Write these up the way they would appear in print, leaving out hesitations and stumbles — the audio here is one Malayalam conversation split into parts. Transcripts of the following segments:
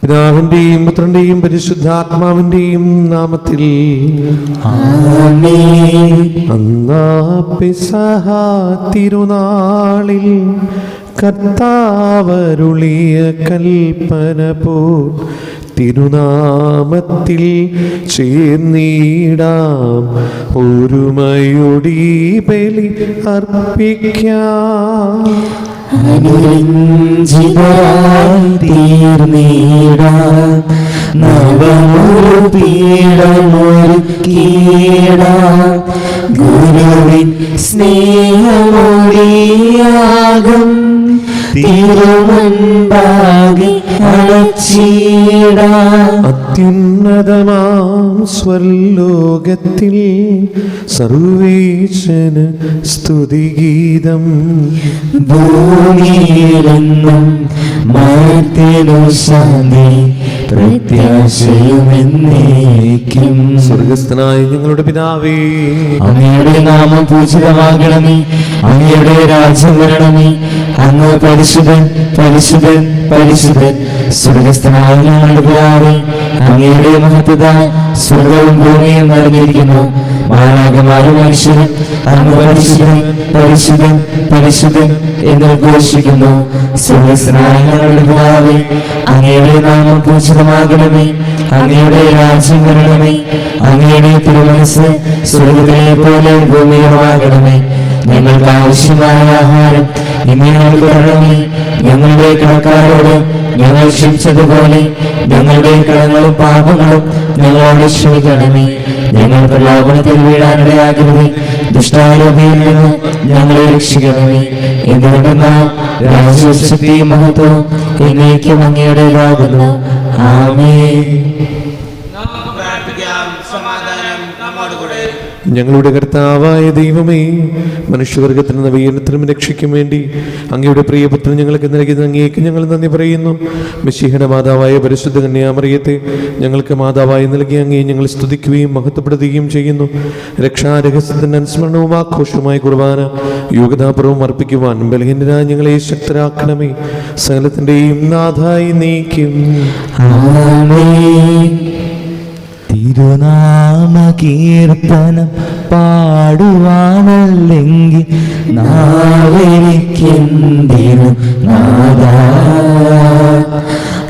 പിതാവിന്റെയും പുത്രന്റെയും പരിശുദ്ധാത്മാവിന്റെയും നാമത്തിൽ അന്നാ പെസഹ തിരുനാളിൽ കർത്താവരുളിയ കൽപ്പന പോൽ തിരുനാമത്തിൽ ചേർന്നിടാം ഒരുമയോടി ബലി അർപ്പിക്കാം. അനുരഞ്ജിതരായി തീർന്നിടാം നവമൊരു പീഠമൊരുക്കിയിടാം ഗുരുവിൻ സ്നേഹമൊഴിയാകും തിരുമുൻപാകെ അണച്ചിടാം. അത്യുന്നതമാം സ്വർലോകത്തിൽ സർവേശന് സ്തുതിഗീതം. ഭൂമിയിലെന്നും മർത്യനു ശാന്തി പ്രത്യാശയുമെന്നേക്കും. സ്വർഗസ്ഥനായ ഞങ്ങളുടെ പിതാവേ, അങ്ങയുടെ നാമം പൂജിതമാകണമേ, അങ്ങയുടെ രാജ്യം വരണമേ, അങ്ങ് പരിശുദ്ധൻ പരിശുദ്ധൻ പരിശുദ്ധൻ. സ്വർഗസ്ഥനായ ഞങ്ങളുടെ പിതാവേ, അങ്ങയുടെ മഹത്വത്താൽ സ്വർഗവും ഭൂമിയും നിറഞ്ഞിരിക്കുന്നു. മാലാഖമാരും മനുഷ്യരും അങ്ങ് പരിശുദ്ധൻ പരിശുദ്ധൻ പരിശുദ്ധൻ എന്ന് ഘോഷിക്കുന്നു. സ്വർഗസ്ഥനായ ഞങ്ങളുടെ പിതാവേ, അങ്ങയുടെ നാമം പൂജിതമാകണമേ, അങ്ങയുടെ രാജ്യം വരണമേ, അങ്ങയുടെ തിരുമനസ്സ് സ്വർഗത്തിലെ പോലെ ഭൂമിയിലുമാകണമേ. ഞങ്ങൾക്ക് ആവശ്യമായ ആഹാരം ഇന്ന് ഞങ്ങൾക്ക് തരണമേ. ഞങ്ങളുടെ കടക്കാരോട് ഞങ്ങൾ ക്ഷമിച്ചതുപോലെ ഞങ്ങളുടെ കടങ്ങളും പാപങ്ങളും ഞങ്ങളോട് ക്ഷമിക്കണമേ. ഞങ്ങൾ പ്രലോഭനത്തിൽ വീഴാനിടയാകരുതേ, ദുഷ്ടാരൂപിയിൽ നിന്ന് ഞങ്ങളെ രക്ഷിക്കണമേ. എന്തുകൊണ്ടെന്നാൽ രാജ്യവും ശക്തിയും മഹത്വവും എന്നേക്കും അങ്ങയുടേതാകുന്നു. ആമേൻ. ഞങ്ങളുടെ കർത്താവായ ദൈവമേ, മനുഷ്യവർഗത്തിന് നവീകരണത്തിനും രക്ഷയ്ക്കും വേണ്ടി അങ്ങയുടെ പ്രിയപുത്രൻ ഞങ്ങൾക്ക് നൽകിയത് അങ്ങേക്ക് ഞങ്ങൾ നന്ദി പറയുന്നു. മിശിഹയുടെ മാതാവായ പരിശുദ്ധ കന്യാമറിയത്തെ ഞങ്ങൾക്ക് മാതാവായി നൽകി അങ്ങേ ഞങ്ങൾ സ്തുതിക്കുകയും മഹത്വപ്പെടുത്തുകയും ചെയ്യുന്നു. രക്ഷാരഹസ്യത്തിന്റെ അനുസ്മരണവും ആഘോഷവുമായ കുർബാന യോഗ്യതാപൂർവ്വം അർപ്പിക്കുവാൻ ബലഹീനരായ ഞങ്ങളെ ശക്തരാക്കണമേ. സകലത്തിന്റെയും നാഥായി നീക്കും. തിരുനാമ കീർത്തനം പാടുവാനല്ലെങ്കിൽ നാവെനിക്കെന്തിനു നാദാ.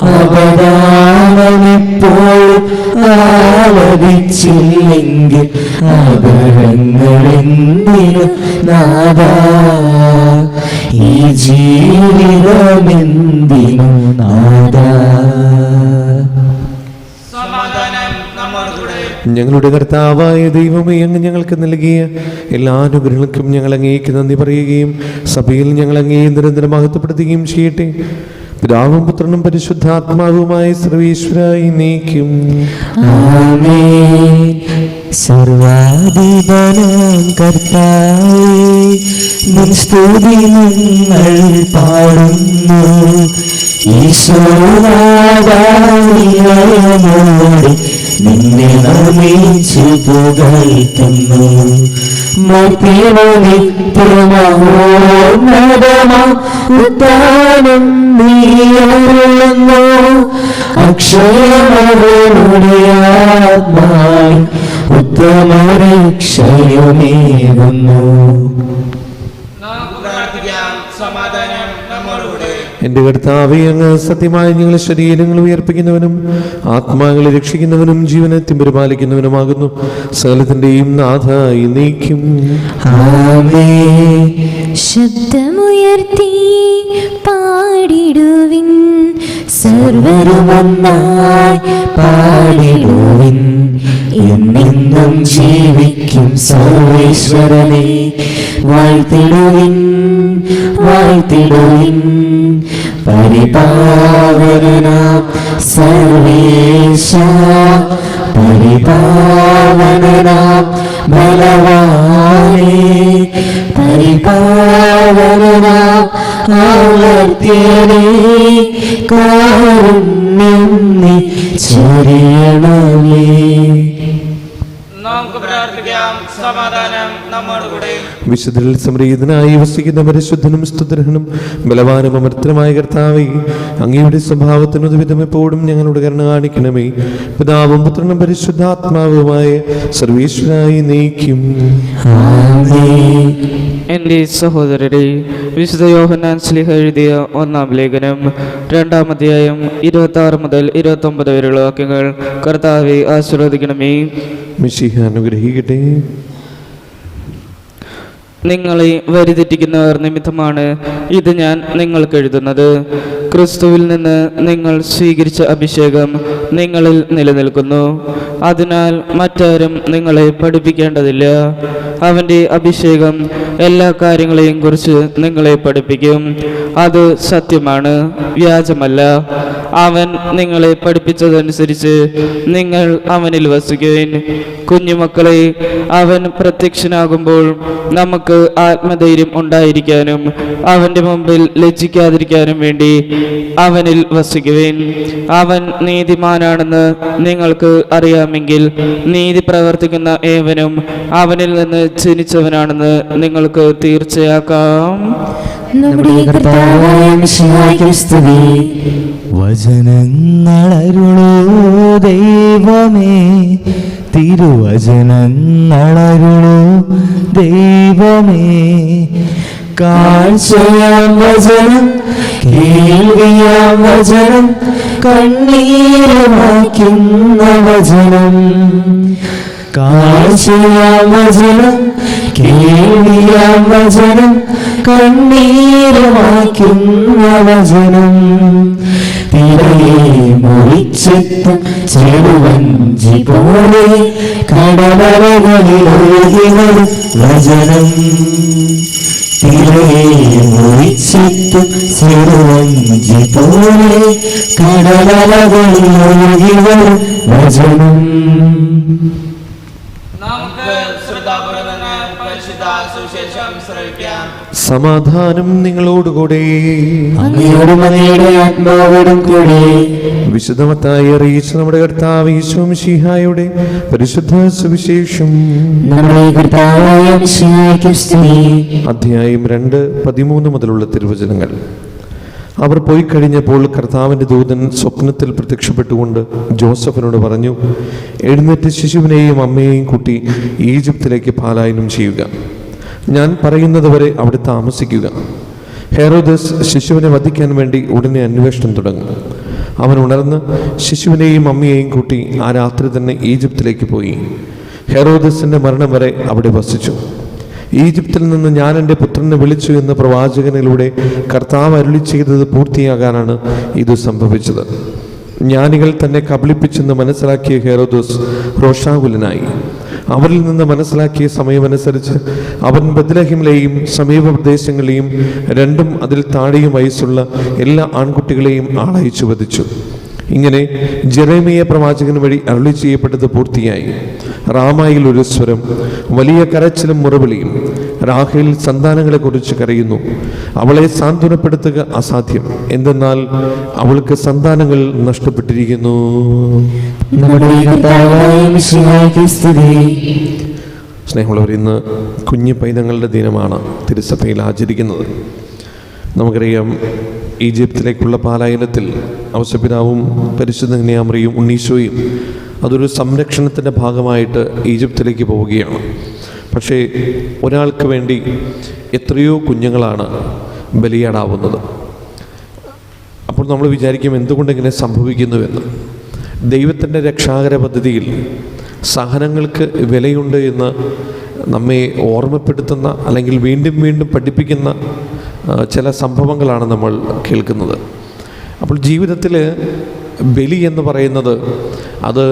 അപദാനമെപ്പോഴും ആലപിച്ചില്ലെങ്കിൽ അപരങ്ങളെന്തിനു നാദാ. ഈ ജീവിതമെന്തിനു നാദാ. ഞങ്ങളുടെ കർത്താവായ ദൈവമേ, അങ്ങ് ഞങ്ങൾക്ക് നൽകിയ എല്ലാ അനുഗ്രഹങ്ങൾക്കും ഞങ്ങൾ അങ്ങേക്ക് നന്ദി പറയുകയും സഭയിൽ ഞങ്ങൾ അങ്ങേ നിരന്തരം മഹത്വപ്പെടുത്തുകയും ചെയ്യട്ടെ. പിതാവും പുത്രനും പരിശുദ്ധാത്മാവുമായ സർവീശ്വരായി നീക്കും. ആമേൻ. സർവാധിപനാം കർത്താവേ, നിൻ സ്തുതി ഞങ്ങൾ പാടുന്നു. ഈശോനാദാനിലയമോടെ നിന്നെ നമിച്ചു പുകഴ്ത്തുന്നു. മർത്യനു നിത്യമഹോന്നതമാം ഉദ്ധാനം നീയരുളുന്നു. അക്ഷയമവരുടെ ആത്മാവിൽ ഉത്തമരക്ഷയമേകുന്നു. എന്റെ കർത്താവേ, അങ്ങ് സത്യമായി ഞങ്ങളുടെ ശരീരങ്ങൾ ഉയർപ്പിക്കുന്നവനും ആത്മാക്കളെ രക്ഷിക്കുന്നവനും ജീവനെ പരിപാലിക്കുന്നവനുമാകുന്നു. സകലത്തിന്റെയും നാഥായി നീക്കും. ആമേൻ. ശബ്ദമുയർത്തി പാടിടുവിൻ, സർവരുമൊന്നായി പാടിടുവിൻ. എന്നെന്നും ജീവിക്കും സർവേശ്വരനെ വാഴ്ത്തിടുവിൻ വാഴ്ത്തിടുവിൻ. പരിപാവനാം സർവേശ, പരിപാവനാം ബലവാനേ, പരിപാവനാം അമർത്യനേ, കാരുണ്യം നീ ചൊരിയണമേ. നമുക്ക് പ്രാർത്ഥിക്കാം. പ്രാർത്ഥിക്കാം. സമാധാനം നമ്മോടുകൂടെ. വിശുദ്ധരിൽ സംപ്രീതനായി വസിക്കുന്ന പരിശുദ്ധനും സ്തുതർഹനും ബലവാനും അമർത്തനുമായ കർത്താവേ, അങ്ങയുടെ സ്വഭാവത്തിനൊരുവിധം എപ്പോഴും ഞങ്ങളോട് കരുണ കാണിക്കണമേ. പിതാവും പുത്രനും പരിശുദ്ധാത്മാവുമായ സർവേശ്വരായി നയിക്കും. എൻ്റെ സഹോദരരെ, വിശുദ്ധ യോഹന്നാൻ ശ്ലീഹ എഴുതിയ 1-ാം ലേഖനം 2-ാം അധ്യായം 26 മുതൽ 29 വരെയുള്ള വാക്യങ്ങൾ കർത്താവെ ആശീർവദിക്കണമേ. മിശിഹ അനുഗ്രഹിക്കട്ടെ. നിങ്ങളെ വഴിതെറ്റിക്കുന്നവർ നിമിത്തമാണ് ഇത് ഞാൻ നിങ്ങൾക്ക് എഴുതുന്നത്. ക്രിസ്തുവിൽ നിന്ന് നിങ്ങൾ സ്വീകരിച്ച അഭിഷേകം നിങ്ങളിൽ നിലനിൽക്കുന്നു. അതിനാൽ മറ്റാരും നിങ്ങളെ പഠിപ്പിക്കേണ്ടതില്ല. അവൻ്റെ അഭിഷേകം എല്ലാ കാര്യങ്ങളെയും കുറിച്ച് നിങ്ങളെ പഠിപ്പിക്കും. അത് സത്യമാണ്, വ്യാജമല്ല. അവൻ നിങ്ങളെ പഠിപ്പിച്ചതനുസരിച്ച് നിങ്ങൾ അവനിൽ വസിക്കുവിൻ. കുഞ്ഞുമക്കളെ, അവൻ പ്രത്യക്ഷനാകുമ്പോൾ നമുക്ക് ആത്മധൈര്യം ഉണ്ടായിരിക്കാനും അവൻ്റെ മുമ്പിൽ ലജ്ജിക്കാതിരിക്കാനും വേണ്ടി അവനിൽ വസിക്കുവിൻ. അവൻ നീതിമാനാണെന്ന് നിങ്ങൾക്ക് അറിയാമെങ്കിൽ നീതി പ്രവർത്തിക്കുന്ന ഏവനും അവനിൽ നിന്ന് ജനിച്ചവനാണെന്ന് നിങ്ങൾക്ക് തീർച്ചയാക്കാം. നമ്മുടെ കർത്താവായ മിശിഹായ്ക്ക് സ്തുതി. വചനങ്ങളരുളോ ദൈവമേ, തിരുവചനങ്ങളരുളോ ദൈവമേ. കാഴ്ചയാം വചനം, കേൾവിയാം വചനം, കണ്ണീരമാക്കുന്ന വചനം. കാഴ്ചയാം വചനം, കേൾവിയാം വചനം, കണ്ണീരമാക്കുന്ന വചനം. തിരയെ മുറിച്ചെത്തും ചെറുവഞ്ചി പോലെ കടലറകളിൽ ഒഴുകി വരും വചനം. തിരയെ മുറിച്ചെത്തും ചെറുവഞ്ചി പോലെ കടലറകളിൽ ഒഴുകി വരും വചനം. നമുക്ക് ശ്രദ്ധാപൂർവ്വം നിന്ന് പരിശുദ്ധ സുവിശേഷം ശ്രവിക്കാം. സമാധാനം നിങ്ങളോടുകൂടെ. അങ്ങയോടും അങ്ങയുടെ ആത്മാവോടും കൂടെ. വിശുദ്ധമത്തായി അറിയിച്ച നമ്മുടെ കർത്താവ് ഈശോ മിശിഹായുടെ പരിശുദ്ധ സുവിശേഷം. നമ്മുടെ കർത്താവായ മിശിഹായ്ക്ക് സ്തുതി. അധ്യായം 2:13 മുതലുള്ള തിരുവചനങ്ങൾ. അവർ പോയി കഴിഞ്ഞപ്പോൾ കർത്താവിൻ്റെ ദൂതൻ സ്വപ്നത്തിൽ പ്രത്യക്ഷപ്പെട്ടുകൊണ്ട് ജോസഫിനോട് പറഞ്ഞു, എഴുന്നേറ്റ് ശിശുവിനെയും അമ്മയെയും കൂട്ടി ഈജിപ്തിലേക്ക് പലായനം ചെയ്യുക. ഞാൻ പറയുന്നത് വരെ അവിടെ താമസിക്കുക. ഹെറോദസ് ശിശുവിനെ വധിക്കാൻ വേണ്ടി ഉടനെ അന്വേഷണം തുടങ്ങും. അവൻ ഉണർന്ന് ശിശുവിനെയും അമ്മയെയും കൂട്ടി ആ രാത്രി തന്നെ ഈജിപ്തിലേക്ക് പോയി. ഹെറോദസിൻ്റെ മരണം വരെ അവിടെ വസിച്ചു. ഈജിപ്തിൽ നിന്ന് ഞാൻ എൻ്റെ പുത്രനെ വിളിച്ചു എന്ന പ്രവാചകനിലൂടെ കർത്താവ് അരുളി ചെയ്തത് പൂർത്തിയാകാനാണ് ഇത് സംഭവിച്ചത്. ജ്ഞാനികൾ തന്നെ കബളിപ്പിച്ചെന്ന് മനസ്സിലാക്കിയ ഹെറോദോസ് രോഷാകുലനായി. അവരിൽ നിന്ന് മനസ്സിലാക്കിയ സമയമനുസരിച്ച് അവൻ ബത്ലഹേമിലെയും സമീപ പ്രദേശങ്ങളെയും 2 അതിൽ താഴെയും വയസ്സുള്ള എല്ലാ ആൺകുട്ടികളെയും ആളയച്ചു വധിച്ചു. ഇങ്ങനെ ജെറേമിയ പ്രവാചകൻ വഴി അരുളി ചെയ്യപ്പെട്ടത് പൂർത്തിയായി. റാമായിൽ ഒരു സ്വരം, വലിയ കരച്ചിലും മുറവിളിയും. റാഹേൽ സന്താനങ്ങളെ കുറിച്ച് കരയുന്നു. അവളെ സാന്ത്വനപ്പെടുത്തുക അസാധ്യം, എന്തെന്നാൽ അവൾക്ക് സന്താനങ്ങൾ നഷ്ടപ്പെട്ടിരിക്കുന്നു. നമ്മുടെ കർത്താവായ മിശിഹായ്ക്ക് സ്തുതി. സ്നേഹമുള്ളവർ, ഇന്ന് കുഞ്ഞു പൈതങ്ങളുടെ ദിനമാണ് തിരുസഭയിൽ ആചരിക്കുന്നത്. നമുക്കറിയാം, ഈജിപ്തിലേക്കുള്ള പലായനത്തിൽ ഔസപിതാവും പരിശുദ്ധ കന്യാമറിയും ഉണ്ണീശോയും അതൊരു സംരക്ഷണത്തിൻ്റെ ഭാഗമായിട്ട് ഈജിപ്തിലേക്ക് പോവുകയാണ്. പക്ഷേ ഒരാൾക്ക് വേണ്ടി എത്രയോ കുഞ്ഞുങ്ങളാണ് ബലിയാടാവുന്നത്. അപ്പോൾ നമ്മൾ വിചാരിക്കും, എന്തുകൊണ്ടിങ്ങനെ സംഭവിക്കുന്നുവെന്ന്. ദൈവത്തിൻ്റെ രക്ഷാകര പദ്ധതിയിൽ സഹനങ്ങൾക്ക് വിലയുണ്ട് എന്ന് നമ്മെ ഓർമ്മപ്പെടുത്തുന്ന, അല്ലെങ്കിൽ വീണ്ടും വീണ്ടും പഠിപ്പിക്കുന്ന ചില സംഭവങ്ങളാണ് നമ്മൾ കേൾക്കുന്നത്. അപ്പോൾ ജീവിതത്തിൽ ബലി എന്ന് പറയുന്നത് അത്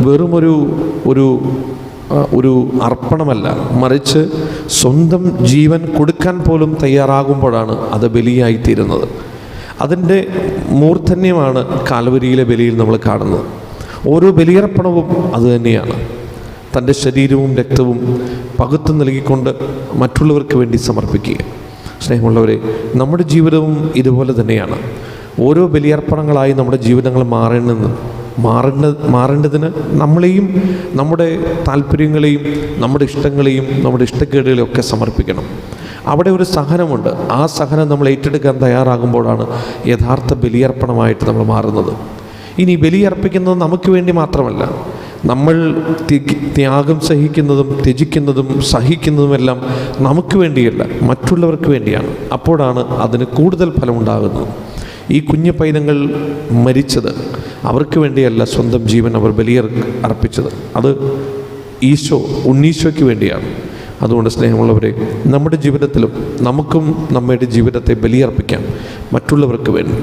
വെറുമൊരു ഒരു അർപ്പണമല്ല, മറിച്ച് സ്വന്തം ജീവൻ കൊടുക്കാൻ പോലും തയ്യാറാകുമ്പോഴാണ് അത് ബലിയായിത്തീരുന്നത്. അതിൻ്റെ മൂർധന്യമാണ് കാൽവരിയിലെ ബലിയിൽ നമ്മൾ കാണുന്നത്. ഓരോ ബലിയർപ്പണവും അതുതന്നെയാണ്. തൻ്റെ ശരീരവും രക്തവും പകുത്തു നൽകിക്കൊണ്ട് മറ്റുള്ളവർക്ക് വേണ്ടി സമർപ്പിക്കുക. സ്നേഹമുള്ളവരെ, നമ്മുടെ ജീവിതവും ഇതുപോലെ തന്നെയാണ്. ഓരോ ബലിയർപ്പണങ്ങളായി നമ്മുടെ ജീവിതങ്ങൾ മാറേണ്ടതിന് നമ്മളെയും നമ്മുടെ താല്പര്യങ്ങളെയും നമ്മുടെ ഇഷ്ടങ്ങളെയും നമ്മുടെ ഇഷ്ടക്കേടുകളെയും ഒക്കെ സമർപ്പിക്കണം. അവിടെ ഒരു സഹനമുണ്ട്. ആ സഹനം നമ്മൾ ഏറ്റെടുക്കാൻ തയ്യാറാകുമ്പോഴാണ് യഥാർത്ഥ ബലിയർപ്പണമായിട്ട് നമ്മൾ മാറുന്നത്. ഇനി ബലിയർപ്പിക്കുന്നത് നമുക്ക് വേണ്ടി മാത്രമല്ല, നമ്മൾ ത്യാഗം സഹിക്കുന്നതും ത്യജിക്കുന്നതും സഹിക്കുന്നതുമെല്ലാം നമുക്ക് വേണ്ടിയല്ല, മറ്റുള്ളവർക്ക് വേണ്ടിയാണ്. അപ്പോഴാണ് അതിന് കൂടുതൽ ഫലമുണ്ടാകുന്നത്. ഈ കുഞ്ഞു പൈതങ്ങൾ മരിച്ചത് അവർക്ക് വേണ്ടിയല്ല, സ്വന്തം ജീവൻ അവർ അർപ്പിച്ചത്. അത് ഉണ്ണീശോയ്ക്ക് വേണ്ടിയാണ്. അതുകൊണ്ട് സ്നേഹമുള്ളവരെ, നമ്മുടെ ജീവിതത്തിലും നമുക്കും നമ്മുടെ ജീവിതത്തെ ബലിയർപ്പിക്കാം മറ്റുള്ളവർക്ക് വേണ്ടി.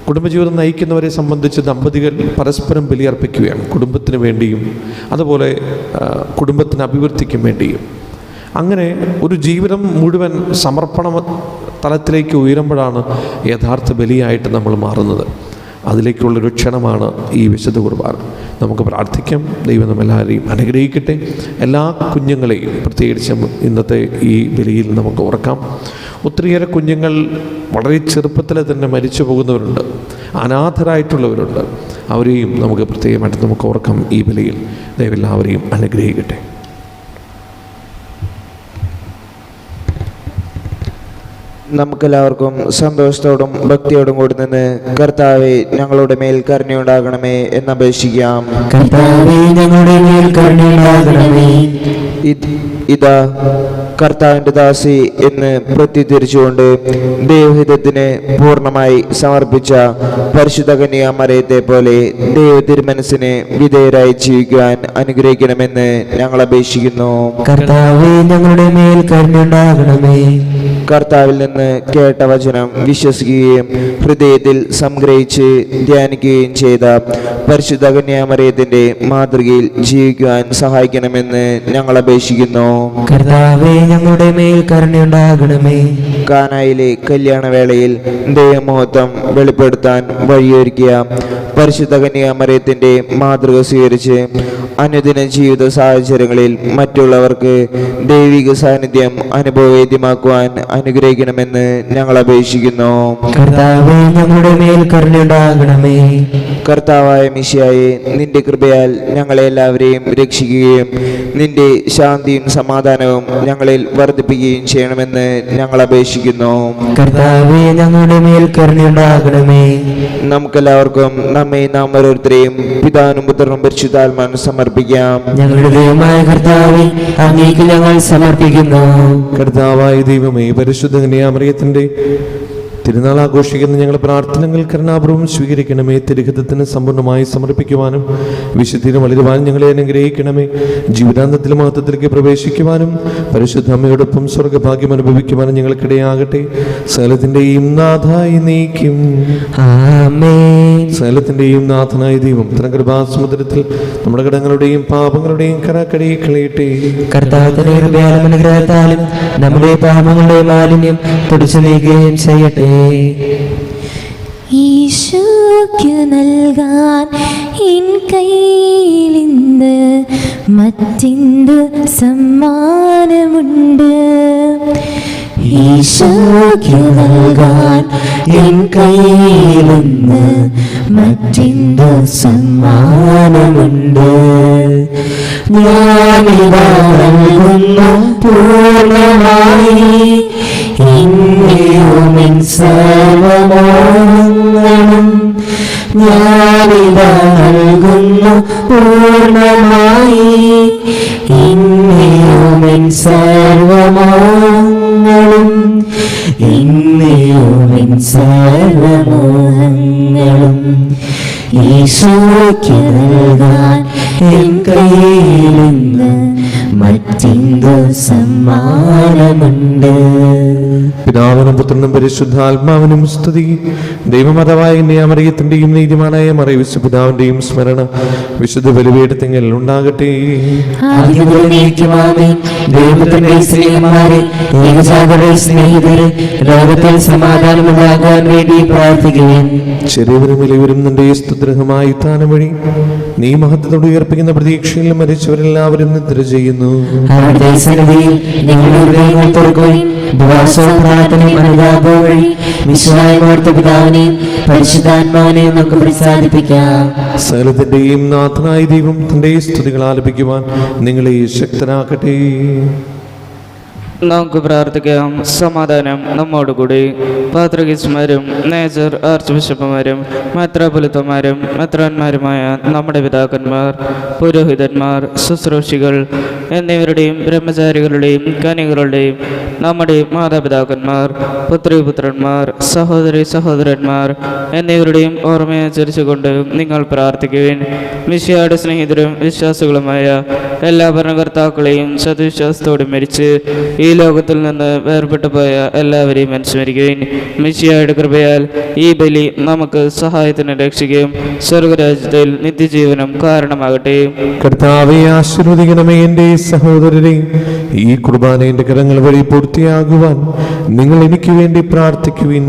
കുടുംബജീവിതം നയിക്കുന്നവരെ സംബന്ധിച്ച് ദമ്പതികൾ പരസ്പരം ബലിയർപ്പിക്കുകയാണ്, കുടുംബത്തിന് വേണ്ടിയും അതുപോലെ കുടുംബത്തിന് അഭിവൃദ്ധിക്കും വേണ്ടിയും. അങ്ങനെ ഒരു ജീവിതം മുഴുവൻ സമർപ്പണ തലത്തിലേക്ക് ഉയരുമ്പോഴാണ് യഥാർത്ഥ ബലിയായിട്ട് നമ്മൾ മാറുന്നത്. അതിലേക്കുള്ളൊരു ക്ഷണമാണ് ഈ വിശുദ്ധ കുർബാന. നമുക്ക് പ്രാർത്ഥിക്കാം. ദൈവം നമ്മളെല്ലാവരെയും അനുഗ്രഹിക്കട്ടെ. എല്ലാ കുഞ്ഞുങ്ങളെയും പ്രത്യേകിച്ചും ഇന്നത്തെ ഈ ബലിയിൽ നമുക്ക് ഓർക്കാം. ഒത്തിരിയേറെ കുഞ്ഞുങ്ങൾ വളരെ ചെറുപ്പത്തിൽ തന്നെ മരിച്ചു പോകുന്നവരുണ്ട്, അനാഥരായിട്ടുള്ളവരുണ്ട്. അവരെയും നമുക്ക് പ്രത്യേകമായിട്ട് നമുക്ക് ഓർക്കാം ഈ ബലിയിൽ. ദൈവം എല്ലാവരെയും അനുഗ്രഹിക്കട്ടെ. നമുക്കെല്ലാവർക്കും സന്തോഷത്തോടും ഭക്തിയോടും കൂടി നിന്ന് കർത്താവെ ഞങ്ങളുടെ മേൽ കരുണയുണ്ടാകണമേ എന്നപേക്ഷിക്കാം. കർത്താവേ ഞങ്ങളുടെ മേൽ കരുണയുണ്ടാകണമേ. ഇതാ കർത്താവിൻ്റെ ദാസി എന്ന് പ്രത്യുദ്ധരിച്ചുകൊണ്ട് ദൈവഹിതത്തിന് പൂർണ്ണമായി സമർപ്പിച്ച പരിശുദ്ധ കന്യാമറിയത്തെ പോലെ ദൈവ തിരുമനസ്സിന് വിധേയരായി ജീവിക്കുവാൻ അനുഗ്രഹിക്കണമെന്ന് ഞങ്ങൾ അപേക്ഷിക്കുന്നു. കർത്താവേ ഞങ്ങളുടെ മേൽ കരുണയുണ്ടാകണമേ. കർത്താവിൽ നിന്ന് കേട്ട വചനം വിശ്വസിക്കുകയും ഹൃദയത്തിൽ സംഗ്രഹിച്ച് ധ്യാനിക്കുകയും ചെയ്ത പരിശുദ്ധ കന്യാമറിയത്തിന്റെ മാതൃകയിൽ ജീവിക്കുവാൻ സഹായിക്കണമെന്ന് ഞങ്ങൾ അപേക്ഷിക്കുന്നു. കർത്താവേ ഞങ്ങളുടെ മേൽ കരുണയുണ്ടാകണമേ. കാനായിലെ കല്യാണവേളയിൽ ദൈവമഹത്വം വെളിപ്പെടുത്താൻ വഴിയൊരുക്കിയ പരിശുദ്ധ കന്യാമറിയത്തിന്റെ മാതൃക സ്വീകരിച്ച് അനുദിന ജീവിത സാഹചര്യങ്ങളിൽ മറ്റുള്ളവർക്ക് ദൈവിക സാന്നിധ്യം അനുഭവവേദ്യമാക്കുവാൻ അനുഗ്രഹിക്കണമെന്ന് ഞങ്ങൾ അപേക്ഷിക്കുന്നു. കർത്താവേ ഞങ്ങളുടെ മേൽ കരുണയുണ്ടാകണമേ. കർത്താവായ മിശിഹായെ, നിന്റെ കൃപയാൽ ഞങ്ങളെ എല്ലാവരെയും രക്ഷിക്കുകയും നിന്റെ ശാന്തിയും സമാധാനവും ഞങ്ങളിൽ വർദ്ധിപ്പിക്കുകയും ചെയ്യണമെന്ന് ഞങ്ങൾ അപേക്ഷിക്കുന്നു. കർത്താവേ ഞങ്ങളുടെ മേൽ കരുണയുണ്ടാകണമേ. നമുക്കെല്ലാവർക്കും നമ്മെ നാം ഓരോരുത്തരെയും പിതാവിനും പുത്രനും പരിശുദ്ധാത്മാവിനും സമർപ്പിക്കാം. ഞങ്ങളുടെ ദൈവമായ കർത്താവേ, അങ്ങേക്ക് ഞങ്ങൾ സമർപ്പിക്കുന്നു. കർത്താവായ ദൈവമേ, പരിശുദ്ധ കന്യാമറിയത്തിൻ്റെ തിരുനാൾ ആഘോഷിക്കുന്ന ഞങ്ങളുടെ പ്രാർത്ഥനകൾ കരുണാപൂർവ്വം സ്വീകരിക്കണമേ. തിരുഹിതത്തിന് സമ്പൂർണ്ണമായി സമർപ്പിക്കുവാനും വിശുദ്ധിന് വളരുവാനും ഞങ്ങളെ അനുഗ്രഹിക്കണമേ. ജീവിതാന്തത്തിലെ മഹത്വത്തിലേക്ക് പ്രവേശിക്കുവാനും പരിശുദ്ധ അമ്മയോടൊപ്പം സ്വർഗഭാഗ്യം അനുഭവിക്കുവാനും ഞങ്ങൾക്കിടയാകട്ടെ. സകലത്തിൻ്റെയും നാഥായി നീക്കും. ആമേൻ. സകലത്തിൻ്റെയും നാഥനായ ദൈവം തന്റെ കൃപാസമുദ്രത്തിൽ നമ്മുടെ കടങ്ങളുടെയും പാപങ്ങളുടെയും കരാക്കടി കളയട്ടെ. കർത്താവിന്റെ കൃപയാലും അനുഗ്രഹത്താലും നമ്മുടെ പാപങ്ങളുടെ മാലിന്യം തുടച്ചു നീക്കുകയും ചെയ്യട്ടെ. ഈശോയ്ക്ക് നൽകാൻ എൻ കയ്യിലിന്ന് മറ്റെന്ത് സമ്മാനമുണ്ട്? ഈശോയ്ക്ക് നൽകാൻ എൻ കയ്യിലിന്ന് മറ്റെന്ത് സമ്മാനമുണ്ട്? ഞാനിതാ നൽകുന്നു പൂർണ്ണമായി ഇനിയും സർവമോഹങ്ങളും. ഞാനിതാ നൽകുന്നു പൂർണ്ണമായി ഇനിയും സർവമോഹങ്ങളും. ഇനിയും സർവമോഹങ്ങളും ഈശോയ്ക്ക് നൽകാൻ എൻ കയ്യിലിന്ന് മറ്റെന്തു സമ്മാനമുണ്ട്? പിതാവിനും പുത്രനും പരിശുദ്ധാത്മാവിനും സ്തുതി. ദൈവമതമായ കന്യാമറിയത്തിന്റെയും നീതിമാനായ മറിയ പിതാവിന്റെയും സ്മരണ വിശുദ്ധ ബലിപീഠത്തിങ്കൽ ഉണ്ടാകട്ടെ. ദൈവത്തിന്റെ സ്ത്രീമാരെ, ഏകജാതരുടെ സ്നേഹിതരെ, ലോകത്തിൽ സമാധാനമുണ്ടാകാൻ വേണ്ടി പ്രാർത്ഥിക്കുകയും ചെറിയവരും വലിയവരും നിന്റെ സ്തുതിർഹമായി താനം വഴി നീ മഹത്വത്തോട് ഉയർപ്പിക്കുന്ന പ്രതീക്ഷയിൽ മരിച്ചവരെല്ലാവരും നിദ്ര ചെയ്യുന്നു. അവിടുത്തെ സന്നിധിയിൽ നിങ്ങളുടെ ഹൃദയങ്ങൾ തുറക്കുകയും ഉപവാസവും പ്രാർത്ഥനയും അനുതാപവും വഴി വിശ്വാസമോർത്ത പിതാവിനെയും പരിശുദ്ധാത്മാവിനെയും നമുക്ക് പ്രസാദിപ്പിക്കാം. സകലത്തിന്റെയും നാഥനായ ദൈവം തന്റെ സ്തുതികൾ ആലപിക്കുവാൻ നിങ്ങളെ ശക്തനാക്കട്ടെ. നമുക്ക് പ്രാർത്ഥിക്കാം. സമാധാനം നമ്മോടുകൂടി. പാത്രികീസ്മാരും മേജർ ആർച്ച് ബിഷപ്പുമാരും മെത്രാപ്പൊലീത്തമാരും മെത്രാന്മാരുമായ നമ്മുടെ പിതാക്കന്മാർ, പുരോഹിതന്മാർ, ശുശ്രൂഷികൾ എന്നിവരുടെയും ബ്രഹ്മചാരികളുടെയും കന്യകളുടെയും നമ്മുടെ മാതാപിതാക്കന്മാർ, പുത്രിപുത്രന്മാർ, സഹോദരി സഹോദരന്മാർ എന്നിവരുടെയും ഓർമ്മയനുസരിച്ചുകൊണ്ട് നിങ്ങൾ പ്രാർത്ഥിക്കുവിൻ. മിശിഹായുടെ സ്നേഹിതരും വിശ്വാസികളുമായ എല്ലാ ഭരണകർത്താക്കളെയും സദ്വിശ്വാസത്തോടെ മരിച്ച് ഈ ലോകത്തിൽ നിന്ന് വേർപെട്ടു പോയ എല്ലാവരെയും അനുസ്മരിക്കുകയും മിശിഹായുടെ കൃപയാൽ ഈ ബലി നമുക്ക് സഹായത്തിന് രക്ഷിക്കുകയും സ്വർഗരാജ്യത്തിൽ നിത്യജീവനം കാരണമാകട്ടെ. കർത്താവെ ആശീർവദിക്കണമേ. എൻ്റെ സഹോദരരെ, ഈ കുർബാന എൻ്റെ കരങ്ങൾ വഴി പൂർത്തിയാകുവാൻ നിങ്ങൾ എനിക്ക് വേണ്ടി പ്രാർത്ഥിക്കുവിൻ.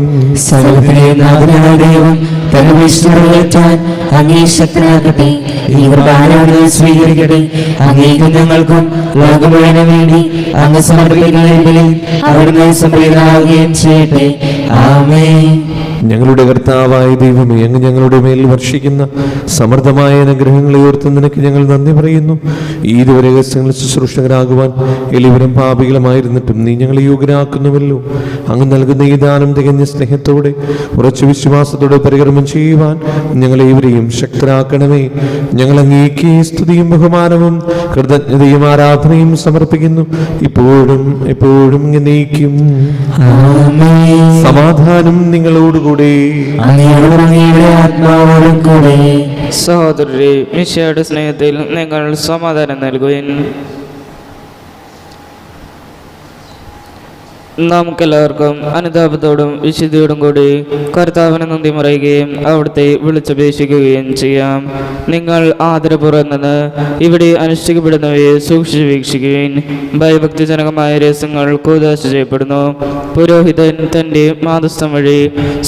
ശക്തനാകട്ടെ. ഈ കുർബാന സ്വീകരിക്കട്ടെ. അങ്ങേക്കും ഞങ്ങൾക്കും ലോകം മുഴുവന് വേണ്ടി അങ്ങ് സമർപ്പിക്കുന്നതിൽ അവിടുന്ന് സംപ്രീതനാവുകയും ചെയ്യട്ടെ. ആമേൻ. ഞങ്ങളുടെ കർത്താവായ ദൈവമേ, അങ്ങ് ഞങ്ങളുടെ മേൽ വർഷിക്കുന്ന സമൃദ്ധമായ അനുഗ്രഹങ്ങളെ ഓർത്ത് നിനക്ക് ഞങ്ങൾ നന്ദി പറയുന്നു. ഈ രഹസ്യങ്ങൾ ശുശ്രൂഷകരാകുവാൻ എളിവരും പാപികളുമായിരുന്നിട്ടും നീ ഞങ്ങളെ യോഗ്യരാക്കുന്നുവല്ലോ. അങ്ങ് നൽകുന്ന ഈ ദാനം തികഞ്ഞ സ്നേഹത്തോടെ ഉറച്ച വിശ്വാസത്തോടെ പരികർമ്മം ചെയ്യുവാൻ ഞങ്ങളെ ഇവരെയും ശക്തരാക്കണമേ. ഞങ്ങൾ അങ്ങേക്ക് സ്തുതിയും ബഹുമാനവും കൃതജ്ഞതയും ആരാധനയും സമർപ്പിക്കുന്നു, ഇപ്പോഴും എപ്പോഴും എന്നേക്കും. സമാധാനം നിങ്ങളോടുകൂടി. സഹോദരരെ, മിശിഹായുടെ സ്നേഹത്തിൽ നിങ്ങൾ സമാധാനം നൽകുവിൻ. നമുക്കെല്ലാവർക്കും അനുതാപത്തോടും വിശുദ്ധിയോടും കൂടി കർത്താവിനെ നന്ദി പറയുകയും അവിടുത്തെ വിളിച്ചപേക്ഷിക്കുകയും ചെയ്യാം. നിങ്ങൾ ആദരപൂർവ്വം നിന്ന് ഇവിടെ അനുഷ്ഠിക്കപ്പെടുന്നവയെ സൂക്ഷിച്ച് വീക്ഷിക്കുകയും ഭയഭക്തിജനകമായ രഹസ്യങ്ങൾ കൂദാശ ചെയ്യപ്പെടുന്നു. പുരോഹിതൻ തൻ്റെ മാധ്യസ്ഥം വഴി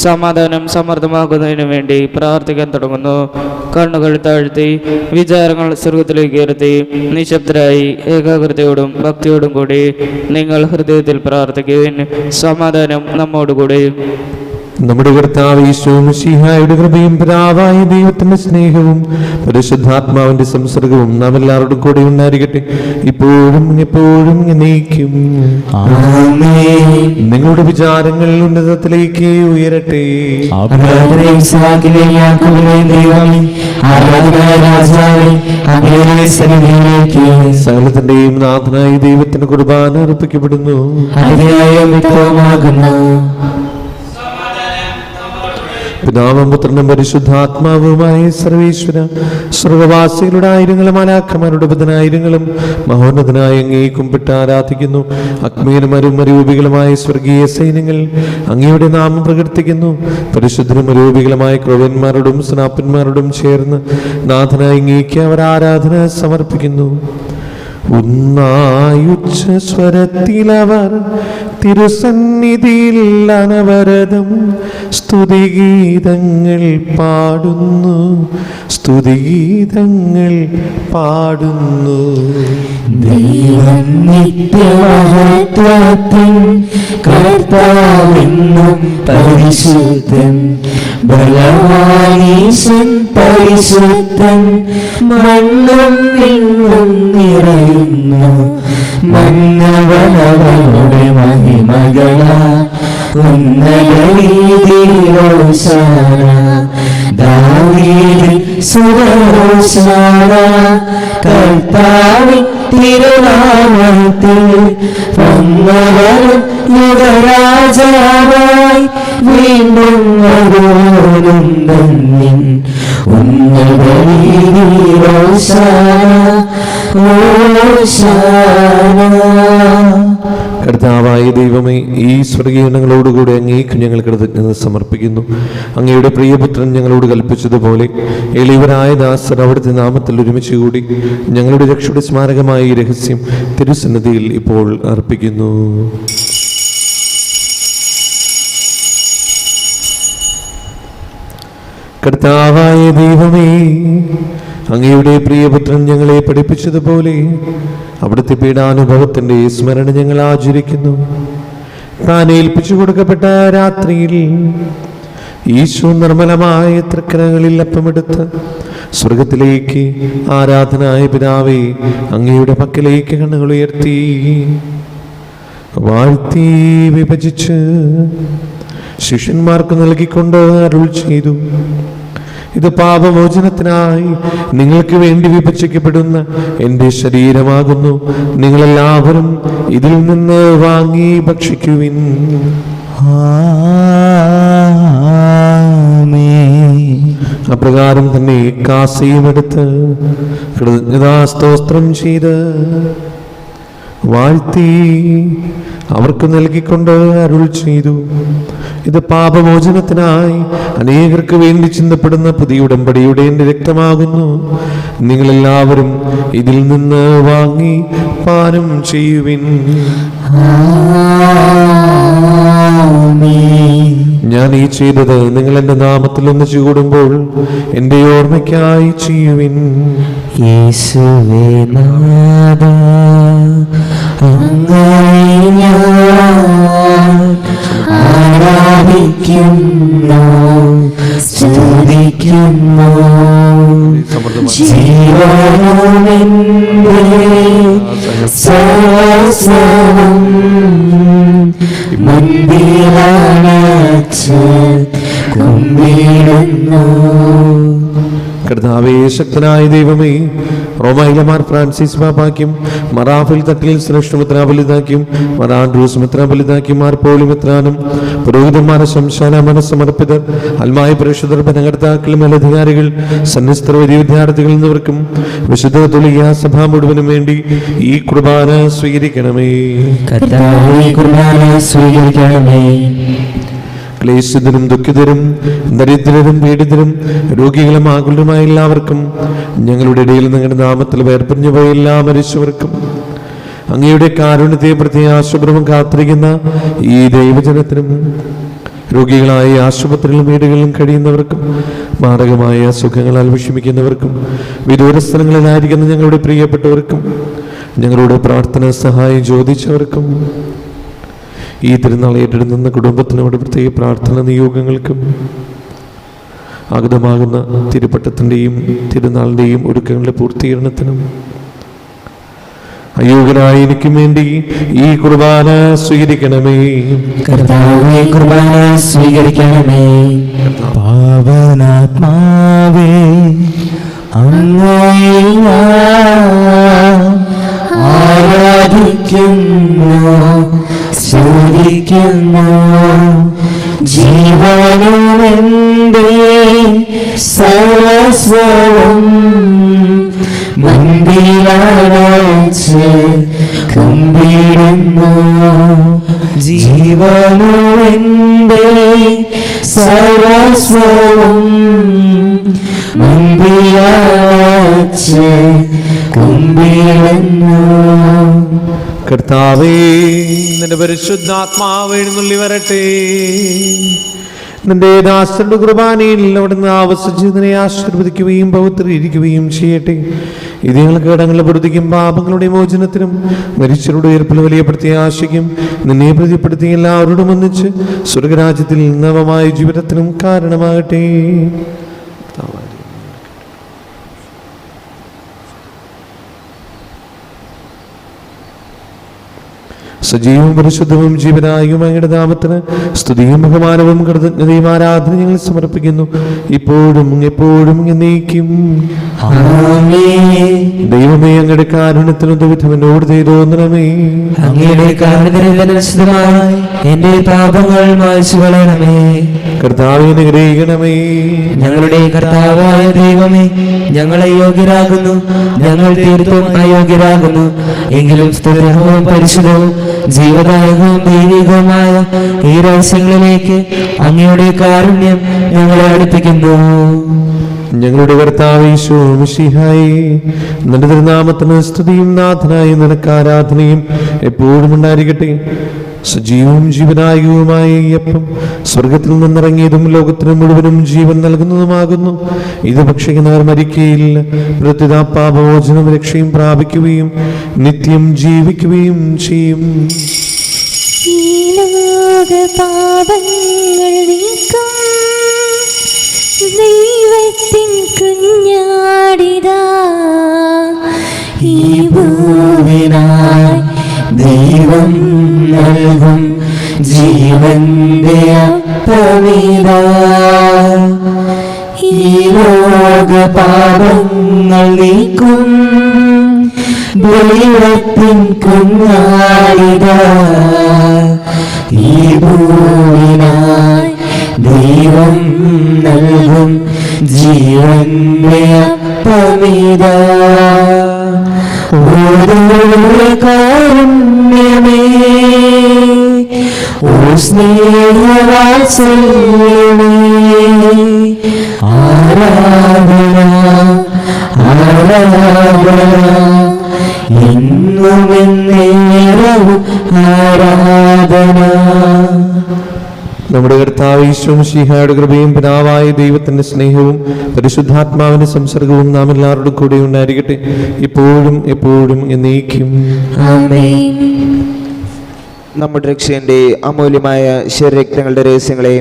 സമാധാനം സമർത്ഥമാക്കുന്നതിനു വേണ്ടി പ്രാർത്ഥിക്കാൻ തുടങ്ങുന്നു. കണ്ണുകൾ താഴ്ത്തി വിചാരങ്ങൾ സ്വർഗത്തിലേക്ക് ഉയർത്തി നിശബ്ദരായി ഏകാഗ്രതയോടും ഭക്തിയോടും കൂടി നിങ്ങൾ ഹൃദയത്തിൽ പ്രാർത്ഥിക്കുക. സമാധാനം നമ്മോടുകൂടെ. നമ്മുടെ കർത്താവ് യേശു മിശിഹായുടെ കൃപയും പിതാവായ ദൈവത്തിന്റെ സ്നേഹവും പരിശുദ്ധാത്മാവിന്റെ സംസർഗവും നാം എല്ലാവരോടും കൂടെ ഉണ്ടായിരിക്കട്ടെ, ഇപ്പോഴും എപ്പോഴും എന്നേക്കും. നിങ്ങളുടെ വിചാരങ്ങൾ ഉന്നതത്തിലേക്ക് ഉയരട്ടെ. സകലത്തിന്റെയും നാഥനായ ദൈവത്തിന് കുർബാന അർപ്പിക്കപ്പെടുന്നു. പിതാവും പുത്രനും പരിശുദ്ധാത്മാവുമായ സർവേശ്വര, സ്വർഗവാസികളുടെ ആയിരങ്ങളും മാലാഖമാരുടെ പതിനായിരങ്ങളും മഹോന്നതനായ അങ്ങേ കുമ്പിട്ട് ആരാധിക്കുന്നു. അഗ്നിയിലും അരൂപികളുമായ സ്വർഗീയ സൈന്യങ്ങൾ അങ്ങയുടെ നാമം പ്രകീർത്തിക്കുന്നു. പരിശുദ്ധരും അരൂപികളുമായ ക്രൗവന്മാരോടും സ്നാപ്പന്മാരോടും ചേർന്ന് നാഥനായ അങ്ങേക്ക് അവർ ആരാധന സമർപ്പിക്കുന്നു. ഉന്നായുച്ച സ്വരത്തിലവർ തിരുസന്നിധിയിൽ അനവരതം സ്തുതിഗീതങ്ങൾ പാടുന്നു, സ്തുതിഗീതങ്ങൾ പാടുന്നു. ദൈവം നിത്യമഹത്വത്തിൻ കർത്താവെന്നും പരിശുദ്ധൻ, ബലവാനീശൻ പരിശുദ്ധൻ, മണ്ണും വിണ്ണും നിറയുന്നു മന്നവനവനുടെ മഹിമകളാ. ഉന്നതരീതിയിലോശാന ദാവീദിൻ സുരഹോശാന, കർത്താവിൻ തിരുനാമത്തിൽ വന്നവനും യുഗരാജാവായി വീണ്ടും വരോനും തന്നിൻ. ഉന്നതരീതിയിലോശാന ഓശാന. കർത്താവായ ദൈവമേ, ഈ സ്വർഗീയങ്ങളോടുകൂടി അങ്ങേക്ക് ഞങ്ങൾ കൃതജ്ഞത സമർപ്പിക്കുന്നു. അങ്ങയുടെ പ്രിയപുത്രൻ ഞങ്ങളോട് കൽപ്പിച്ചതുപോലെ എളിയവരായ ദാസർ അവിടുത്തെ നാമത്തിൽ ഒരുമിച്ച് കൂടി ഞങ്ങളുടെ രക്ഷയുടെ സ്മാരകമായ ഈ രഹസ്യം തിരുസന്നിധിയിൽ ഇപ്പോൾ അർപ്പിക്കുന്നു. കർത്താവായ ദൈവമേ, അങ്ങയുടെ പ്രിയപുത്രൻ ഞങ്ങളെ പഠിപ്പിച്ചതുപോലെ അവിടുത്തെ പീഡാനുഭവത്തിന്റെ സ്മരണ ഞങ്ങൾ ആചരിക്കുന്നു. താൻ ഏൽപ്പിച്ചു കൊടുക്കപ്പെട്ട രാത്രിയിൽ ഈശോ നിർമ്മലമായ തൃക്കരങ്ങളിൽ അപ്പമെടുത്ത് സ്വർഗത്തിലേക്ക് ആരാധനായ പിതാവേ അങ്ങയുടെ പക്കലേക്ക് കണ്ണുകൾ ഉയർത്തി വാഴ്ത്തി വിഭജിച്ച് ശിഷ്യന്മാർക്ക് നൽകിക്കൊണ്ട് അരുൾ ചെയ്തു: ഇത് പാപമോചനത്തിനായി നിങ്ങൾക്ക് വേണ്ടി വിഭജിക്കപ്പെടുന്ന എൻ്റെ ശരീരമാകുന്നു. നിങ്ങളെല്ലാവരും ഇതിൽ നിന്ന് വാങ്ങി ഭക്ഷിക്കുവിൻ. അപ്രകാരം തന്നെ കാസയും എടുത്ത് കൃതജ്ഞതാസ്തോത്രം ചെയ്ത് വാഴ്ത്തി അവർക്ക് നൽകിക്കൊണ്ട് അരുൾ ചെയ്തു: ഇത് പാപമോചനത്തിനായി അനേകർക്ക് വേണ്ടി ചിന്തപ്പെടുന്ന പുതിയ ഉടമ്പടിയുടെ എൻ്റെ രക്തമാകുന്നു. നിങ്ങളെല്ലാവരും ഇതിൽ നിന്ന് വാങ്ങി പാനം ചെയ്യുവിൻ. ഞാൻ ഈ ചെയ്തത് നിങ്ങൾ എൻ്റെ നാമത്തിൽ ഒന്നിച്ചു കൂടുമ്പോൾ എൻ്റെ ഓർമ്മയ്ക്കായി ചെയ്യുവിൻ. യേശുവേ നാഥാ, അങ്ങയെ ഞാൻ ആരാധിക്കുന്നു, സ്തുതിക്കുന്നു. ജീവനുമെന്റെ സർവ്വസ്വവും മുൻപിലണച്ച് കുമ്പിടുന്നു. കർത്താവേ, ശക്തനായ ദൈവമേ, റോമായിലെ മാർ ഫ്രാൻസിസ് പാപ്പാക്കും മറാഫിൽ തട്ടിൽ ശ്രേഷ്ഠമിത്രാബലിതാക്കും മാർ ആൻഡ്രൂസ് മിത്രാബലിതാക്കും മാർ പോളി മിത്രാനും പുരോഹിതന്മാരെ ശംശാന മനസ്സമർപ്പിതർ അൽമായ പരിശുദ്ധർ ഭരണകർത്താക്കൾ മേലധികാരികൾ സന്യസ്തർ വലിയ വിദ്യാർത്ഥികൾ എന്നിവർക്കും വിശുദ്ധ തുലിയ സഭ മുഴുവനും വേണ്ടി ഈ കുർബാന സ്വീകരിക്കണമേ. കർത്താവേ, കുർബാന സ്വീകരിക്കണമേ. ക്ലേശിതരും ദുഃഖിതരും ദരിദ്രരും പീഡിതരും രോഗികളും ആകുലരുമായ എല്ലാവർക്കും, ഞങ്ങളുടെ ഇടയിൽ നിങ്ങളുടെ നാമത്തിൽ വേർപിരിഞ്ഞു പോയ എല്ലാ മരിച്ചവർക്കും, അങ്ങയുടെ കാരുണ്യത്തെ പ്രത്യാശപൂർവ്വം കാത്തിരിക്കുന്ന ഈ ദൈവജനത്തിനും, രോഗികളായ ആശുപത്രിയിലും വീടുകളിലും കഴിയുന്നവർക്കും, മാരകമായ അസുഖങ്ങളാൽ വിഷമിക്കുന്നവർക്കും, വിദൂര സ്ഥലങ്ങളിലായിരിക്കുന്ന ഞങ്ങളുടെ പ്രിയപ്പെട്ടവർക്കും, ഞങ്ങളുടെ പ്രാർത്ഥന സഹായം ചോദിച്ചവർക്കും, ഈ തിരുനാൾ ഏറ്റെടുക്കുന്ന കുടുംബത്തിനോട് പ്രത്യേക പ്രാർത്ഥന നിയോഗങ്ങൾക്കും, ആഗതമാകുന്ന തിരുപ്പട്ടത്തിൻ്റെയും തിരുനാളിൻ്റെയും ഒരുക്കങ്ങളുടെ പൂർത്തീകരണത്തിനും, അയോഗ്യനായ എനിക്കും വേണ്ടി ഈ കുർബാന സ്വീകരിക്കണമേ. കർത്താവേ, കുർബാന സ്വീകരിക്കണമേ. പാവനാത്മാവേ, അങ്ങയെ ഞാൻ ആരാധിക്കുന്നു, സ്തുതിക്കുന്നു. ജീവനുമെന്റെ സർവസ്വവും മുൻപിലണച്ച് കുമ്പിടുന്നു. ജീവനുമെന്റെ സർവസ്വവും മുൻപിലണച്ച് കുമ്പിടുന്നു. കർത്താവേ, നിന്റെ പരിശുദ്ധാത്മാവ് എഴുന്നള്ളി വരട്ടെ. നിന്റെ ദാസന്റെ കുർബാനയിൽ അവിടുന്ന് ആവസിച്ചതിനെ ആശീർവദിക്കുകയും പവിത്രീകരിക്കുകയും ചെയ്യട്ടെ. ഇത് ഞങ്ങൾക്ക് കടങ്ങളുടെ പൊറുതിക്കും പാപങ്ങളുടെ മോചനത്തിനും മരിച്ചവരുടെ ഉയർപ്പിൽ വലിയ പ്രത്യാശയ്ക്കും നിന്നെ പ്രതിപ്പെടുത്തി എല്ലാവരോടും ഒന്നിച്ച് സ്വർഗരാജ്യത്തിൽ നവമായ ജീവിതത്തിനും കാരണമാകട്ടെ. സജീവവും പരിശുദ്ധവും ജീവനായും അങ്ങയുടെ നാമത്തിന് സ്തുതിയും ബഹുമാനവും കൃതജ്ഞതയും ആരാധന ഞങ്ങൾ സമർപ്പിക്കുന്നു, ഇപ്പോഴും എപ്പോഴും എന്നേക്കും. ദൈവമേ, അങ്ങയുടെ കാരുണ്യത്തിന് ദുരിതം എന്നോട് ചെയ്തോന്നണമേ. അങ്ങയുടെ കാരുണ്യത്തിനനുസൃതമായി എന്റെ പാപങ്ങൾ മായ്ച്ചു കളയണമേ. കർത്താവേ, അനുഗ്രഹിക്കണമേ. ഞങ്ങളുടെ കർത്താവായ ദൈവമേ, ഞങ്ങൾ അയോഗ്യരാകുന്നു, ഞങ്ങൾ തീർത്തും അയോഗ്യരാകുന്നു. എങ്കിലും സ്തുത്യർഹവും പരിശുദ്ധവും ജീവദായകവും ദൈവികവുമായ ഈ രഹസ്യങ്ങളിലേക്ക് അങ്ങയുടെ കാരുണ്യം ഞങ്ങളെ അടുപ്പിക്കുന്നു. ഞങ്ങളുടെ കർത്താവ് യേശു മിശിഹായേ, നിന്റെ തിരുനാമത്തിന് സ്തുതിയും നാഥനായി നിനക്ക് ആരാധനയും എപ്പോഴും ഉണ്ടായിരിക്കട്ടെ. സജീവവും ജീവനായകവുമായ ഈ അപ്പം സ്വർഗത്തിൽ നിന്നിറങ്ങിയതും ലോകത്തിന് മുഴുവനും ജീവൻ നൽകുന്നതുമാകുന്നു. ഇത് ഭക്ഷിക്കുന്നവർ മരിക്കുകയില്ല, പ്രത്യുത പാപമോചനം രക്ഷയും പ്രാപിക്കുകയും നിത്യം ജീവിക്കുകയും ചെയ്യും. ഈ ലോക പാപങ്ങൾ നീക്കും ദൈവത്തിൻ കുഞ്ഞാടിതാ, ഈ ഭൂവിനായി ദൈവം നൽകും ജീവന്റെ അപ്പമിതാ. ഈ ലോക പാപങ്ങൾ നീക്കും ദൈവത്തിൻ കുഞ്ഞാടിതാ, ഈ ഭൂമിനായി ദൈവം നൽകും ജീവന്റെ അപ്പമിതാ. കാരുണ്യമേ, ഓ സ്നേഹവാത്സല്യമേ, ആരാധന ആരാധന എന്നും എന്നേരവും ആരാധന. നമ്മുടെ കർത്താവ് ഈശോ മിശിഹായുടെ കൃപയും പിതാവായ ദൈവത്തിന്റെ സ്നേഹവും പരിശുദ്ധാത്മാവിന്റെ സംസർഗവും നാം എല്ലാവരുടെ കൂടെ ഉണ്ടായിരിക്കട്ടെ, ഇപ്പോഴും എപ്പോഴും എന്നേക്കും. ആമേൻ. നമ്മുടെ രക്ഷകന്റെ അമൂല്യമായ ശരീരരക്തങ്ങളുടെ രഹസ്യങ്ങളെ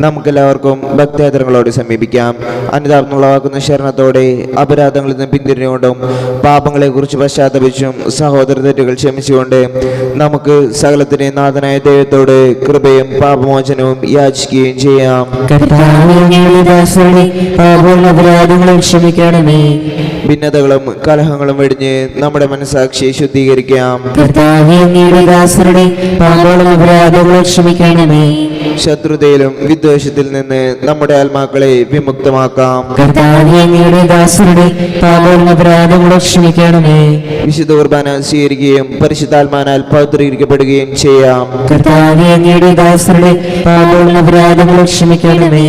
നമുക്കെല്ലാവർക്കും ഭക്തിയാദരങ്ങളോട് സമീപിക്കാം. അനുതാപമുളവാക്കുന്ന ശരണത്തോടെ അപരാധങ്ങളിൽ നിന്ന് പിന്തിരിഞ്ഞുകൊണ്ടും പാപങ്ങളെക്കുറിച്ച് പശ്ചാത്തപിച്ചും സഹോദര തെറ്റുകൾ ക്ഷമിച്ചുകൊണ്ട് നമുക്ക് സകലത്തിന്റെ നാഥനായ ദൈവത്തോട് കൃപയും പാപമോചനവും യാചിക്കുകയും ചെയ്യാം. ക്ഷമിക്കണമേ. ഭിന്നതകളും കലഹങ്ങളും വെടിഞ്ഞ് നമ്മുടെ മനസ്സാക്ഷിയെ ശുദ്ധീകരിക്കാം. ക്ഷമിക്കണമേ. ശത്രുതയിലും വിദ്വേഷത്തിൽ നിന്ന് നമ്മുടെ ആത്മാക്കളെ വിമുക്തമാക്കാം. ക്ഷമിക്കണമേ. വിശുദ്ധ കുർബാന സ്വീകരിക്കുകയും പരിശുദ്ധാത്മാനാൽ പൗത്രീകരിക്കപ്പെടുകയും ചെയ്യാം. ക്ഷമിക്കണമേ.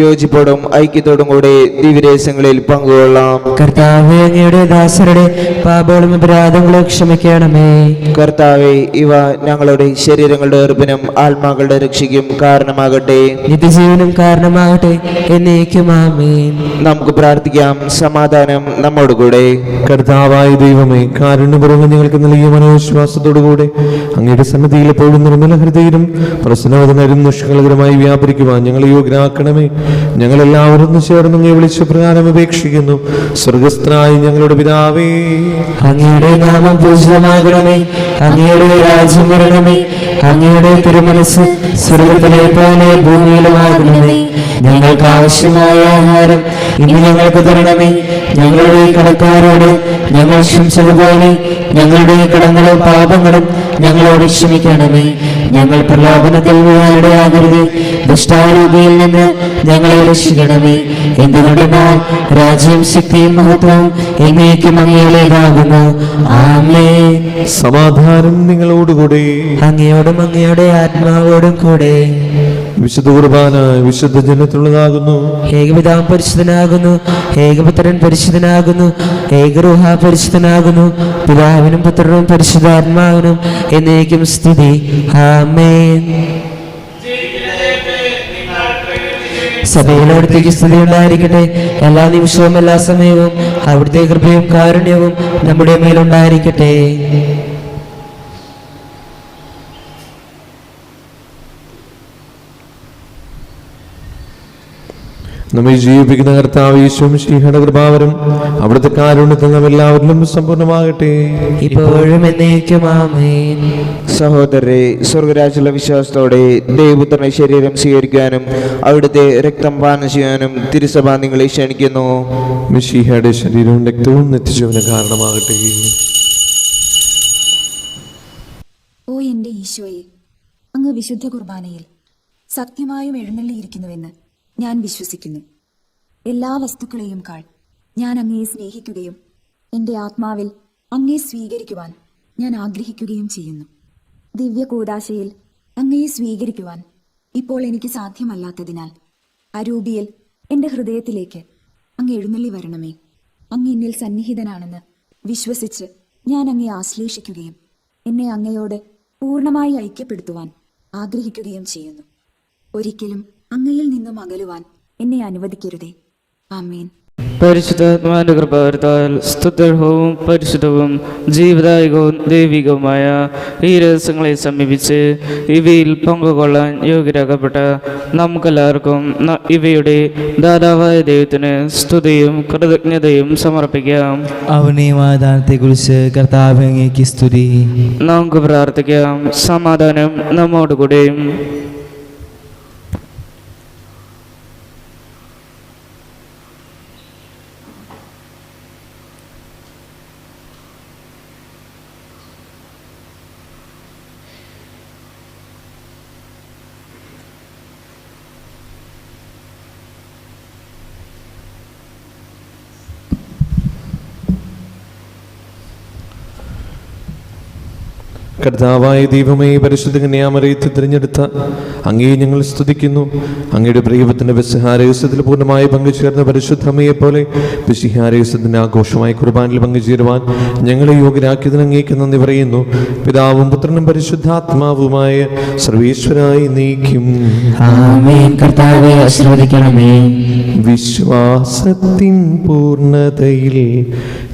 യോജിപ്പോടും ഐക്യത്തോടും കൂടി ദിവ്യരഹസ്യങ്ങളിൽ പങ്കുകൊള്ളാം. കർത്താവേ, അങ്ങയുടെ ദാസരുടെ പാപങ്ങളും അപരാധങ്ങളും ക്ഷമിക്കണമേ. കർത്താവേ, ഇവ ഞങ്ങളുടെ ശരീരങ്ങളുടെ ഉറപ്പിനും ആത്മാക്കളുടെ രക്ഷയ്ക്കും കാരണമാകട്ടെ, നിത്യജീവനും കാരണമാകട്ടെ എന്നേക്കും. ആമേൻ. നമുക്ക് പ്രാർത്ഥിക്കാം. സമാധാനം നമ്മോടുകൂടെ. കർത്താവായ ദൈവമേ, കാരുണ്യപൂർവ്വം ഞങ്ങൾക്ക് നൽകിയ മനോവിശ്വാസത്തോടുകൂടെ അങ്ങയുടെ സന്നിധിയിൽ എപ്പോഴും നിർമ്മല ഹൃദയരും പ്രശ്നവതനരും നിഷ്കളങ്കരമായി വ്യാപരിക്കുവാൻ ഞങ്ങളെ യോഗ്യരാക്കണമേ. ഞങ്ങളെല്ലാവരും ചേർന്ന് അങ്ങയെ വിളിച്ച പ്രകാരം അപേക്ഷിക്കുന്നു. സ്വർഗസ്ഥനായ ഞങ്ങളുടെ പിതാവേ, അങ്ങയുടെ നാമം പൂജിതമാകണമേ. അങ്ങയുടെ രാജ്യം വരണമേ. അങ്ങയുടെ തിരുമനസ് സ്വർഗത്തിലെ പോലെ ഭൂമിയിലുമാകണമേ. ഞങ്ങൾക്ക് ആവശ്യമായ ആഹാരം ഇന്ന് ഞങ്ങൾക്ക് തരണമേ. ഞങ്ങളുടെ കടക്കാരോട് ഞങ്ങൾ ക്ഷമിച്ചതുപോലെ ഞങ്ങളുടെ കടങ്ങളും പാപങ്ങളും ഞങ്ങളോട് ക്ഷമിക്കണമേ. ഞങ്ങൾ പ്രലോഭനത്തിൽ വീഴാനിടയാകരുത്, ദുഷ്ടാരൂപിയിൽ നിന്ന് ഞങ്ങളെ രക്ഷിക്കണമേ. എന്തുകൊണ്ടെന്നാൽ രാജ്യം, ശക്തിയും മഹത്വവും എന്നേക്കും അങ്ങയുടേതാകുന്നു. ആമേൻ. സമാധാനം നിങ്ങളോടുകൂടെ. അങ്ങയോടും അങ്ങയുടെ ആത്മാവോടും കൂടെ. വിശുദ്ധ കുർബാന വിശുദ്ധ ജനത്തിലുള്ളതാകുന്നു. ഏകപിതാവ് പരിശുദ്ധനാകുന്നു, ഏകപുത്രൻ പരിശുദ്ധനാകുന്നു, ഏകരൂഹ പരിശുദ്ധനാകുന്നു. പിതാവിനും പുത്രനും പരിശുദ്ധാത്മാവിനും എന്നേക്കും സ്തുതി. ആമേൻ. സഭയിലവിടുത്തേക്ക് സ്തുതി ഉണ്ടായിരിക്കട്ടെ. എല്ലാ നിമിഷവും എല്ലാ സമയവും അവിടുത്തെ കൃപയും കാരുണ്യവും നമ്മുടെ മേലുണ്ടായിരിക്കട്ടെ. നമ്മെ ജീവിപ്പിക്കുന്ന കർത്താവ് ഈശോ മിശിഹായുടെ കൃപാവരം അവിടുത്തെ കാരുണ്യത്തിൽ നാം എല്ലാവരിലും സമ്പൂർണ്ണമാകട്ടെ, ഇപ്പോഴും എന്നേക്കും. ആമേൻ. സഹോദരരെ, സ്വർഗരാജ്യമുള്ള വിശ്വാസത്തോടെ ദൈവപുത്രന്റെ ശരീരം സ്വീകരിക്കാനും അവിടുത്തെ രക്തം പാനം ചെയ്യാനും തിരുസഭ നിങ്ങളെ ക്ഷണിക്കുന്നു. മിശിഹായുടെ ശരീരവും രക്തവും നിത്യജീവന് കാരണമാകട്ടെ. ഓ എൻ്റെ ഈശോയെ, അങ്ങ് വിശുദ്ധ കുർബാനയിൽ സത്യമായും എഴുന്നള്ളിയിരിക്കുന്നുവെന്ന് ഞാൻ വിശ്വസിക്കുന്നു. എല്ലാ വസ്തുക്കളെയും കാൾ ഞാൻ അങ്ങയെ സ്നേഹിക്കുകയും എൻ്റെ ആത്മാവിൽ അങ്ങയെ സ്വീകരിക്കുവാൻ ഞാൻ ആഗ്രഹിക്കുകയും ചെയ്യുന്നു. ദിവ്യ കൂദാശയിൽ അങ്ങയെ സ്വീകരിക്കുവാൻ ഇപ്പോൾ എനിക്ക് സാധ്യമല്ലാത്തതിനാൽ അരൂപിയിൽ എൻ്റെ ഹൃദയത്തിലേക്ക് അങ്ങ് എഴുന്നള്ളി വരണമേ. അങ്ങ് എന്നിൽ സന്നിഹിതനാണെന്ന് വിശ്വസിച്ച് ഞാൻ അങ്ങയെ ആശ്ലേഷിക്കുകയും എന്നെ അങ്ങയോട് പൂർണ്ണമായി ഐക്യപ്പെടുത്തുവാൻ ആഗ്രഹിക്കുകയും ചെയ്യുന്നു. ഒരിക്കലും അങ്ങയിൽ നിന്നും അകലുവാൻ എന്നെ അനുവദിക്കരുതേ. ആമേൻ. പരിശുദ്ധാത്മാവിന്റെ കൃപാവരത്താൽ സ്തുത്യർഹവും പരിശുദ്ധവും ജീവദായകവും ദൈവികവുമായ ഈ രഹസ്യങ്ങളെ സമീപിച്ച് ഇവയിൽ പങ്കുകൊള്ളാൻ യോഗ്യരാക്കപ്പെട്ട നമുക്കെല്ലാവർക്കും ഇവയുടെ ദാതാവായ ദൈവത്തിന് സ്തുതിയും കൃതജ്ഞതയും സമർപ്പിക്കാം. അവനെയുമായ ദാനത്തെക്കുറിച്ച് കർത്താവേ അങ്ങേക്ക് സ്തുതി. നമുക്ക് പ്രാർത്ഥിക്കാം. സമാധാനം നമ്മോടുകൂടെയും. കർത്താവായ ദൈവമേ, പരിശുദ്ധ കന്യാമറിയത്തെ തിരഞ്ഞെടുത്ത അങ്ങയെ ഞങ്ങൾ സ്തുതിക്കുന്നു. അങ്ങയുടെ പ്രിയപുത്രന്റെ പെസഹാരയുസത്തിൽ പൂർണ്ണമായി പങ്കുചേർന്ന പരിശുദ്ധമ്മയെ പോലെ പെസഹാരയുസത്തിന്റെ ആഘോഷമായ കുർബാനിൽ പങ്കുചേരുവാൻ ഞങ്ങളെ യോഗ്യരാക്കിയതിന് അങ്ങേക്ക് നന്ദി പറയുന്നു. പിതാവും പുത്രനും പരിശുദ്ധാത്മാവുമായ സർവേശ്വരായി നീക്കും. ആമേൻ. കർത്താവേ ആശീർവദിക്കണമേ. വിശ്വാസത്തിൻ പൂർണ്ണതയിൽ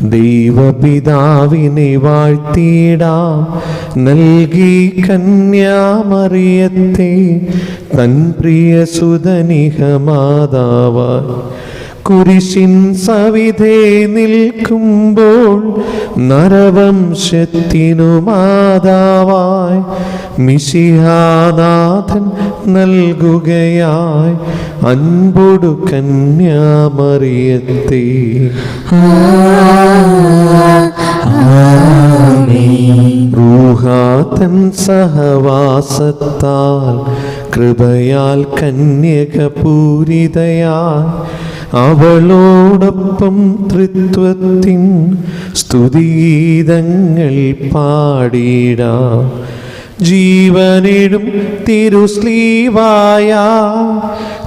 ദൈവപിതാവിനെ വാഴ്ത്തിയിടാം. നൽകി കന്യാമറിയത്തെ തൻ പ്രിയ സുതനിഹ മാതാവായി കുരിശിൻ സവിധേ നിൽക്കുമ്പോൾ നരവംശത്തിനു മാതാവായി മിശിഹാനാഥൻ നൽകുകയായി അൻപൊടു കന്യാമറിയത്തെ. റൂഹാതൻ സഹവാസത്താൽ കൃപയാൽ കന്യകപൂരിതയായി അവളോടൊപ്പം ത്രിത്വത്തിൻ സ്തുതിഗീതങ്ങൾ പാടിടാം. ജീവനിടും തിരുസ്ലീവായ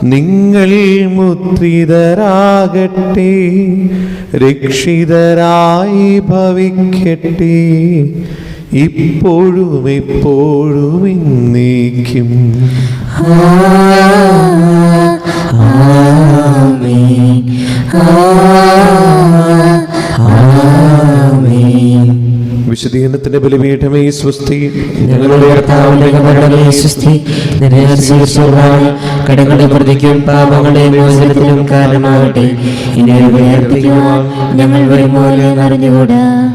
നിങ്ങൾ മുദ്രിതരാകട്ടെ, രക്ഷിതരായി ഭവിക്കട്ടെ, ഇപ്പോഴും എപ്പോഴും എന്നേക്കും. ആമേൻ. ആമേൻ. വിശുദ്ധീകരണത്തിന്റെ ബലിപീഠമേ സ്വസ്തി. ഞങ്ങളുടെ കർത്താവിന്റെ കബറിടമേ സ്വസ്തി. നിന്നെ സ്വീകരിച്ചവരായി കടങ്ങളുടെ പ്രതിക്കും പാപങ്ങളുടെ മോചനത്തിനും കാരണമാകട്ടെ. ഇനി അർപ്പിക്കുവാൻ ഞങ്ങൾ വരുമോ എന്ന് അറിഞ്ഞുകൂടാ.